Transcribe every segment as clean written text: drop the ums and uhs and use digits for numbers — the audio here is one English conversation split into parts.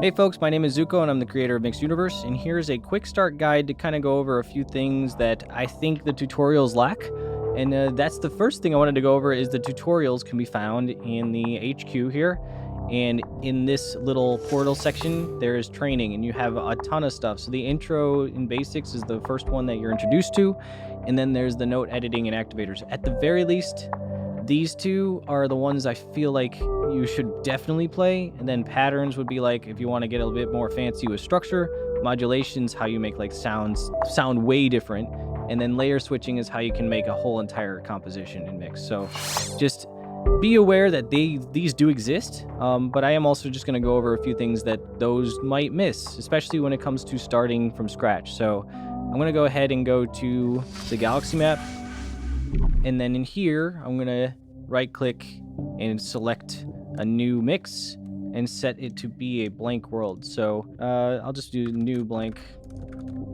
Hey folks, my name is Zuko and I'm the creator of Mixed Universe, and here's a quick start guide to kind of go over a few things that I think the tutorials lack. And that's the first thing I wanted to go over is the tutorials can be found in the HQ here. And in this little portal section, there is training and you have a ton of stuff. So the intro in basics is the first one that you're introduced to. And then there's the note editing and activators. At the very least, these two are the ones I feel like you should definitely play. And then patterns would be like if you want to get a bit more fancy with structure, modulations, how you make like sounds sound way different. And then layer switching is how you can make a whole entire composition and mix. So just be aware that these do exist. But I am also just going to go over a few things that those might miss, especially when it comes to starting from scratch. So I'm going to go ahead and go to the galaxy map. And then in here, I'm going to right click and select a new mix and set it to be a blank world. So I'll just do new blank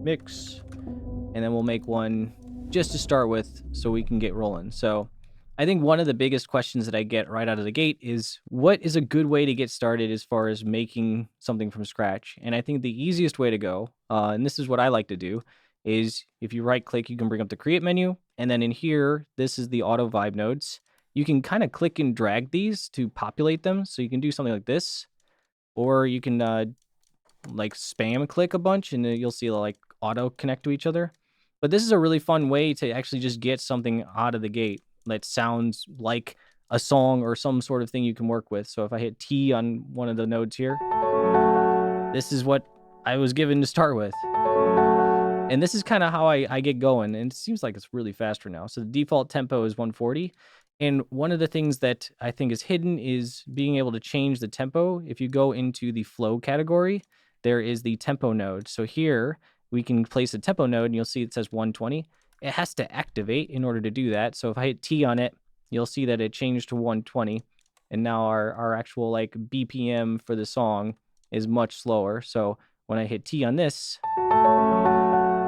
mix, and then we'll make one just to start with so we can get rolling. So I think one of the biggest questions that I get right out of the gate is what is a good way to get started as far as making something from scratch? And I think the easiest way to go, and this is what I like to do, is if you right click, you can bring up the create menu. And then in here, this is the auto vibe nodes. You can kind of click and drag these to populate them. So you can do something like this, or you can like spam click a bunch and you'll see like auto connect to each other. But this is a really fun way to actually just get something out of the gate that sounds like a song or some sort of thing you can work with. So if I hit T on one of the nodes here, this is what I was given to start with. And this is kind of how I get going. And it seems like it's really faster now. So the default tempo is 140. And one of the things that I think is hidden is being able to change the tempo. If you go into the flow category, there is the tempo node. So here we can place a tempo node and you'll see it says 120. It has to activate in order to do that. So if I hit T on it, you'll see that it changed to 120. And now our actual like BPM for the song is much slower. So when I hit T on this,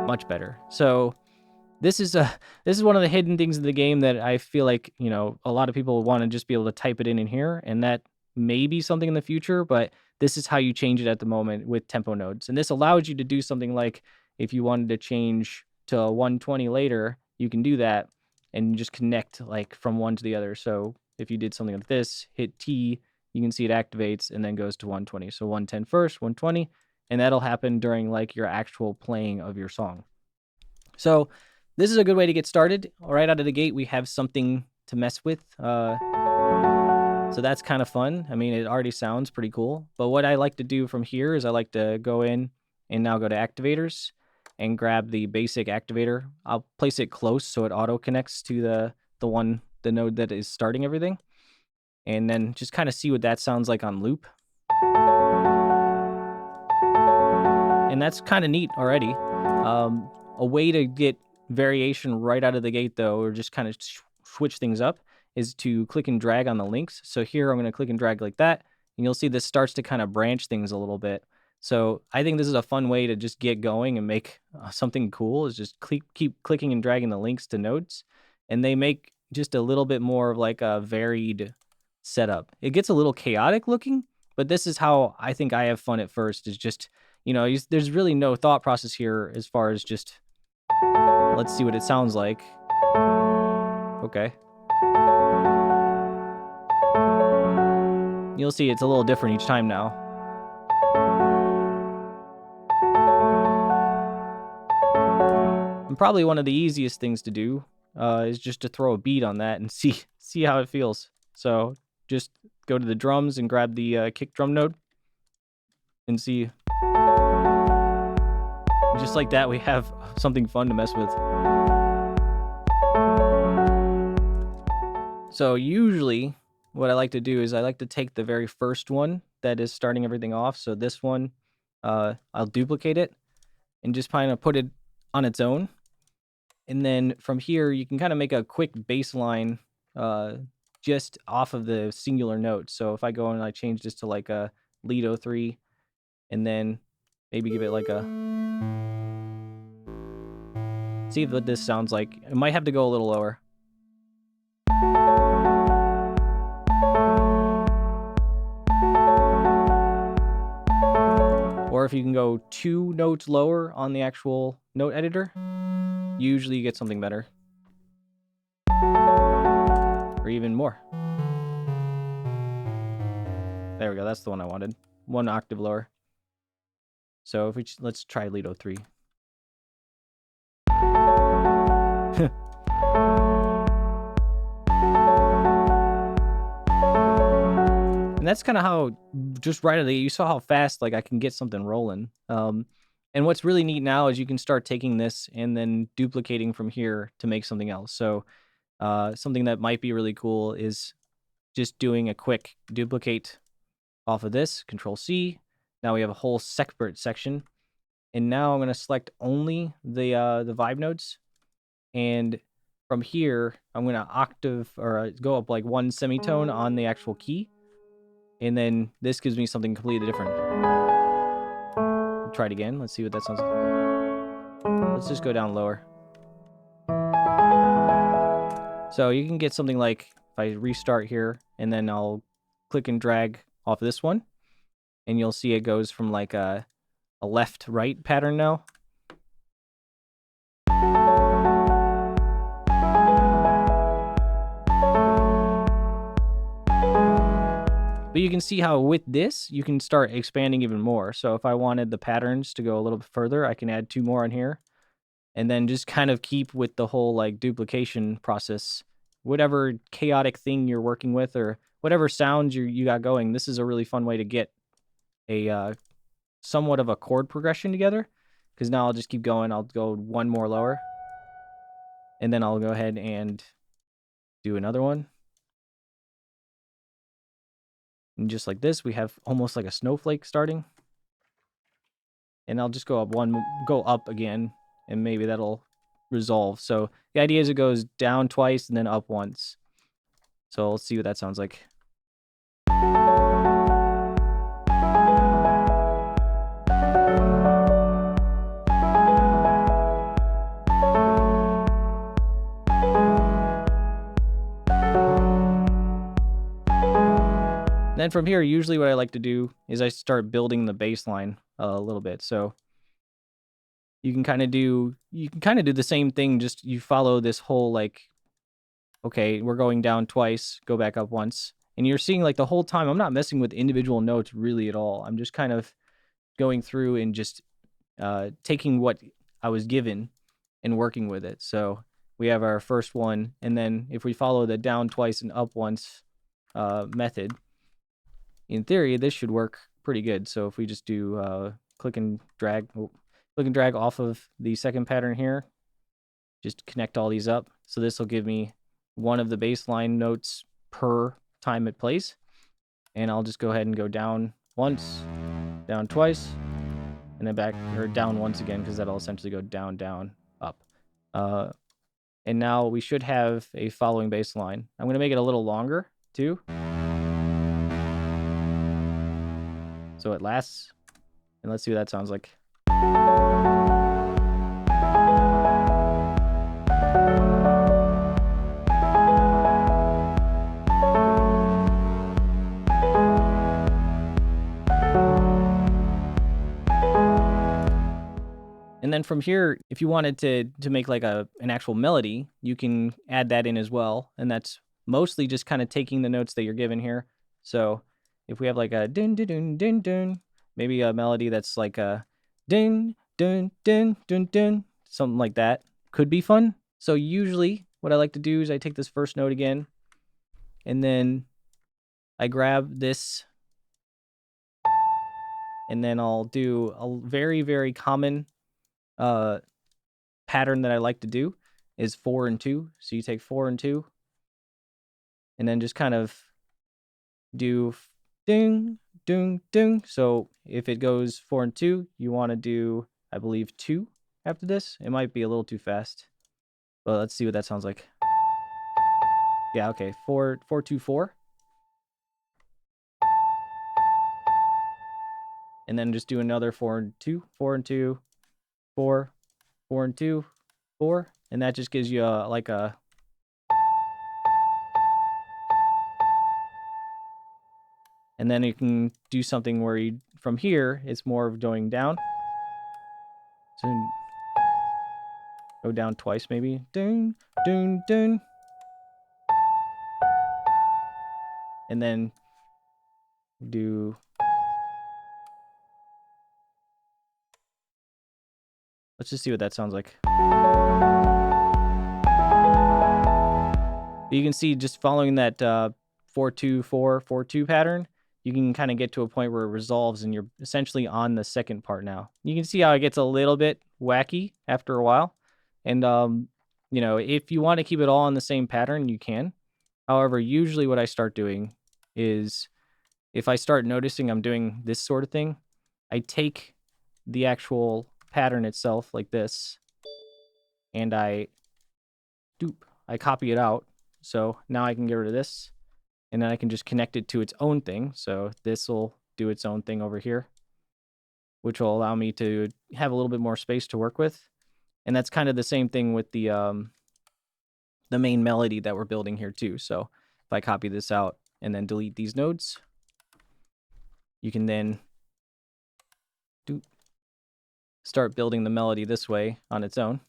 much better. So this is one of the hidden things of the game that I feel like, you know, a lot of people want to just be able to type it in here, and that may be something in the future, but this is how you change it at the moment with tempo nodes. And this allows you to do something like if you wanted to change to 120 later, you can do that and just connect like from one to the other. So if you did something like this, hit T, you can see it activates and then goes to 120. So 110 first, 120, and that'll happen during like your actual playing of your song. So this is a good way to get started. Right out of the gate, we have something to mess with. So that's kind of fun. I mean, it already sounds pretty cool. But what I like to do from here is I like to go in and now go to activators and grab the basic activator. I'll place it close so it auto connects to the node that is starting everything. And then just kind of see what that sounds like on loop. And that's kind of neat already. A way to get variation right out of the gate, though, or just kind of switch things up, is to click and drag on the links. So here I'm going to click and drag like that, and you'll see this starts to kind of branch things a little bit. So I think this is a fun way to just get going and make something cool, is just keep clicking and dragging the links to nodes, and they make just a little bit more of like a varied setup. It gets a little chaotic looking, but this is how I think I have fun at first, is just, you know, there's really no thought process here as far as just, let's see what it sounds like. Okay. You'll see it's a little different each time now. And probably one of the easiest things to do is just to throw a beat on that and see how it feels. So just go to the drums and grab the kick drum node and see. Just like that, we have something fun to mess with. So usually what I like to do is I like to take the very first one that is starting everything off. So this one, I'll duplicate it and just kind of put it on its own. And then from here, you can kind of make a quick baseline just off of the singular note. So if I go and I change this to like a lead 03, and then maybe give it like a... See what this sounds like. It might have to go a little lower. Or if you can go 2 notes lower on the actual note editor, usually you get something better. Or even more. There we go. That's the one I wanted. 1 octave lower. So if we let's try Lido 3. And that's kind of how, just right away, you saw how fast like I can get something rolling. And what's really neat now is you can start taking this and then duplicating from here to make something else. So something that might be really cool is just doing a quick duplicate off of this, Control C. Now we have a whole separate section. And now I'm going to select only the vibe notes. And from here, I'm going to octave or go up like 1 semitone on the actual key. And then this gives me something completely different. Try it again. Let's see what that sounds like. Let's just go down lower. So you can get something like, if I restart here, and then I'll click and drag off this one, and you'll see it goes from like a left-right pattern now. But you can see how with this, you can start expanding even more. So if I wanted the patterns to go a little bit further, I can add 2 more on here. And then just kind of keep with the whole like duplication process. Whatever chaotic thing you're working with or whatever sounds you got going, this is a really fun way to get a somewhat of a chord progression together. Because now I'll just keep going. I'll go 1 more lower. And then I'll go ahead and do another one. And just like this, we have almost like a snowflake starting. And I'll just go up again, and maybe that'll resolve. So the idea is it goes down twice and then up once. So let's see what that sounds like. Then from here, usually what I like to do is I start building the bass line a little bit. So you can kind of do the same thing, just you follow this whole like, okay, we're going down twice, go back up once. And you're seeing like the whole time, I'm not messing with individual notes really at all. I'm just kind of going through and just taking what I was given and working with it. So we have our first one, and then if we follow the down twice and up once method, in theory, this should work pretty good. So if we just do click and drag off of the second pattern here, just connect all these up. So this will give me one of the bass line notes per time it plays. And I'll just go ahead and go down once, down twice, and then back, or down once again, because that'll essentially go down, down, up. And now we should have a following bass line. I'm going to make it a little longer, too. So it lasts, and let's see what that sounds like. And then from here, if you wanted to make like an actual melody, you can add that in as well. And that's mostly just kind of taking the notes that you're given here. So if we have like a dun dun dun dun dun, maybe a melody that's like a dun dun dun dun dun, something like that could be fun. So usually what I like to do is I take this first note again, and then I grab this, and then I'll do a very, very common pattern that I like to do is 4 and 2. So you take 4 and 2, and then just kind of do ding, ding, ding. So if it goes 4 and 2, you want to do, I believe, 2 after this. It might be a little too fast, but let's see what that sounds like. Yeah, okay, 4, 4, 2, 4. And then just do another 4 and 2, 4 and 2, 4, 4 and 2, 4, and that just gives you like a. And then you can do something where you, from here, it's more of going down. So go down twice, maybe. Dun, dun, dun. And then do... Let's just see what that sounds like. You can see just following that 4-2-4-4-2 pattern, you can kind of get to a point where it resolves and you're essentially on the second part now. You can see how it gets a little bit wacky after a while. And, you know, if you want to keep it all on the same pattern, you can. However, usually what I start doing is if I start noticing I'm doing this sort of thing, I take the actual pattern itself like this and I copy it out. So now I can get rid of this. And then I can just connect it to its own thing. So this will do its own thing over here, which will allow me to have a little bit more space to work with. And that's kind of the same thing with the main melody that we're building here too. So if I copy this out and then delete these nodes, you can then start building the melody this way on its own.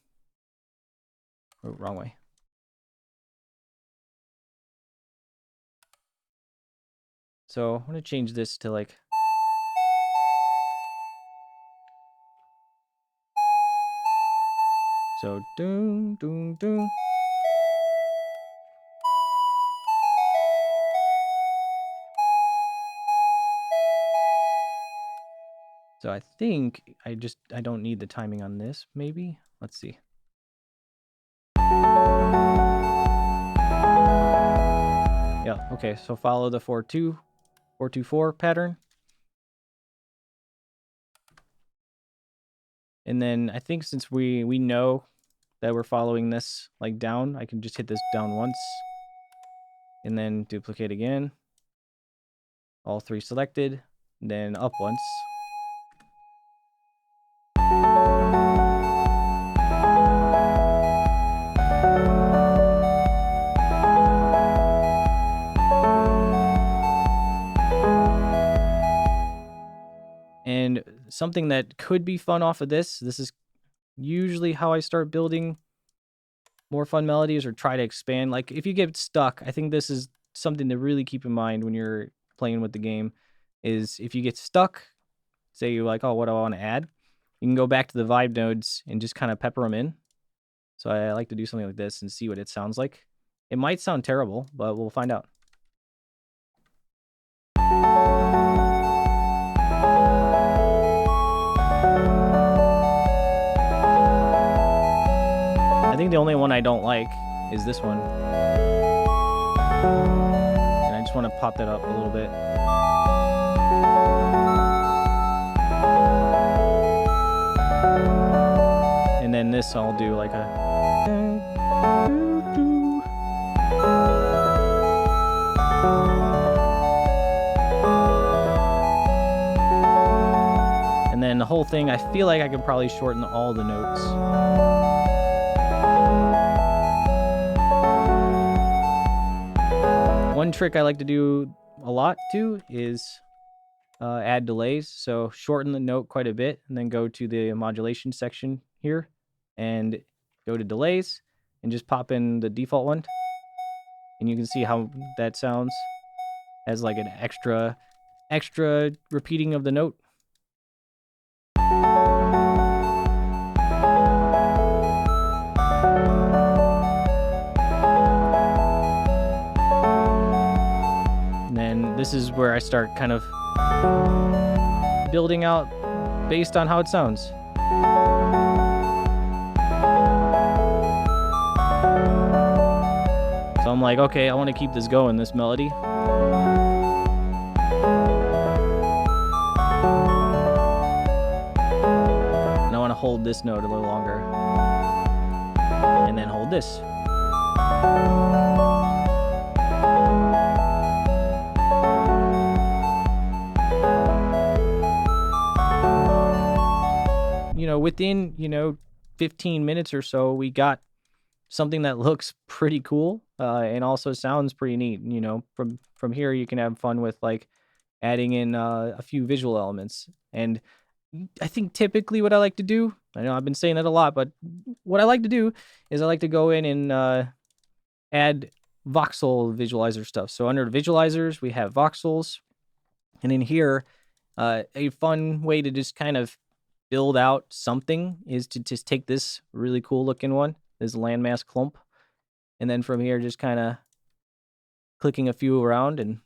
Oh, wrong way. So I'm going to change this to like... So, doom, doom, doom. So I think I don't need the timing on this, maybe? Let's see. Yeah, okay, so follow the 4-2, 4-2-4 pattern. And then I think since we know that we're following this like down, I can just hit this down once. And then duplicate again. All three selected, then up once. And something that could be fun off of this is usually how I start building more fun melodies or try to expand. Like if you get stuck, I think this is something to really keep in mind when you're playing with the game, is if you get stuck, say you're like, oh, what do I want to add? You can go back to the vibe nodes and just kind of pepper them in. So I like to do something like this and see what it sounds like. It might sound terrible, but we'll find out. I think the only one I don't like is this one. And I just want to pop that up a little bit. And then this I'll do like a... And then the whole thing, I feel like I could probably shorten all the notes. One trick I like to do a lot too is add delays. So shorten the note quite a bit and then go to the modulation section here and go to delays and just pop in the default one. And you can see how that sounds as like an extra repeating of the note. This is where I start kind of building out based on how it sounds. So I'm like, okay, I want to keep this going, this melody. And I want to hold this note a little longer. And then hold this. Within 15 minutes or so, we got something that looks pretty cool and also sounds pretty neat. From here you can have fun with like adding in a few visual elements. And I think typically what I like to do, I know I've been saying that a lot, but what I like to do is I like to go in and add voxel visualizer stuff. So under the visualizers, we have voxels. And in here, a fun way to just kind of build out something is to just take this really cool looking one, this landmass clump, and then from here just kind of clicking a few around and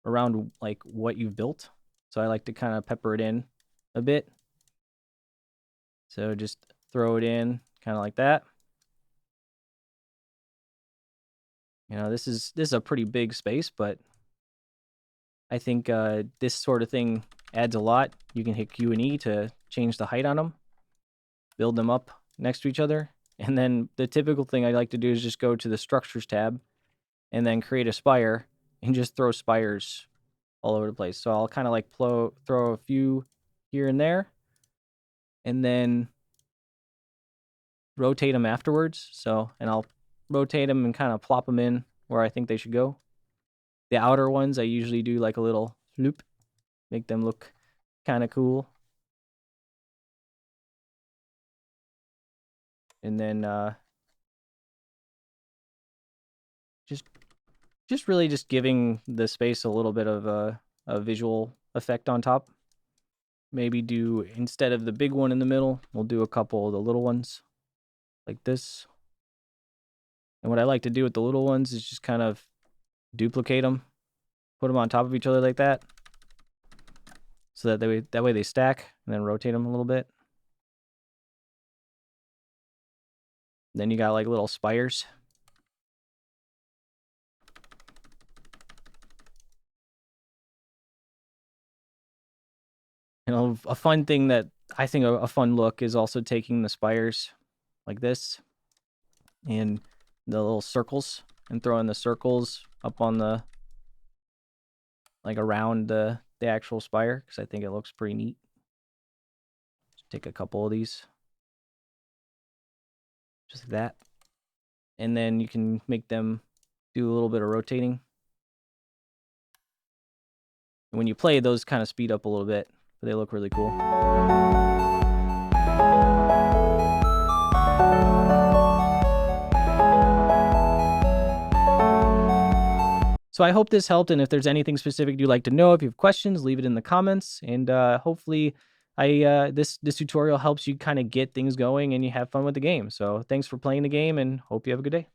around like what you've built. So I like to kind of pepper it in a bit. So just throw it in kind of like that. This is a pretty big space, but I think this sort of thing adds a lot. You can hit Q and E to change the height on them, build them up next to each other. And then the typical thing I like to do is just go to the structures tab and then create a spire and just throw spires all over the place. So I'll kind of like throw a few here and there and then rotate them afterwards. And I'll rotate them and kind of plop them in where I think they should go. The outer ones, I usually do like a little loop, make them look kind of cool. And then just really just giving the space a little bit of a visual effect on top. Maybe do, instead of the big one in the middle, we'll do a couple of the little ones like this. And what I like to do with the little ones is just kind of duplicate them, put them on top of each other like that, so that way they stack, and then rotate them a little bit. Then you got like little spires. A fun thing that I think a fun look is also taking the spires like this and the little circles and throwing the circles up on the, like around the actual spire, because I think it looks pretty neat. Just take a couple of these. Just like that. And then you can make them do a little bit of rotating. And when you play, those kind of speed up a little bit, but they look really cool. So I hope this helped, and if there's anything specific you'd like to know, if you have questions, leave it in the comments, and hopefully this tutorial helps you kind of get things going and you have fun with the game. So thanks for playing the game, and hope you have a good day.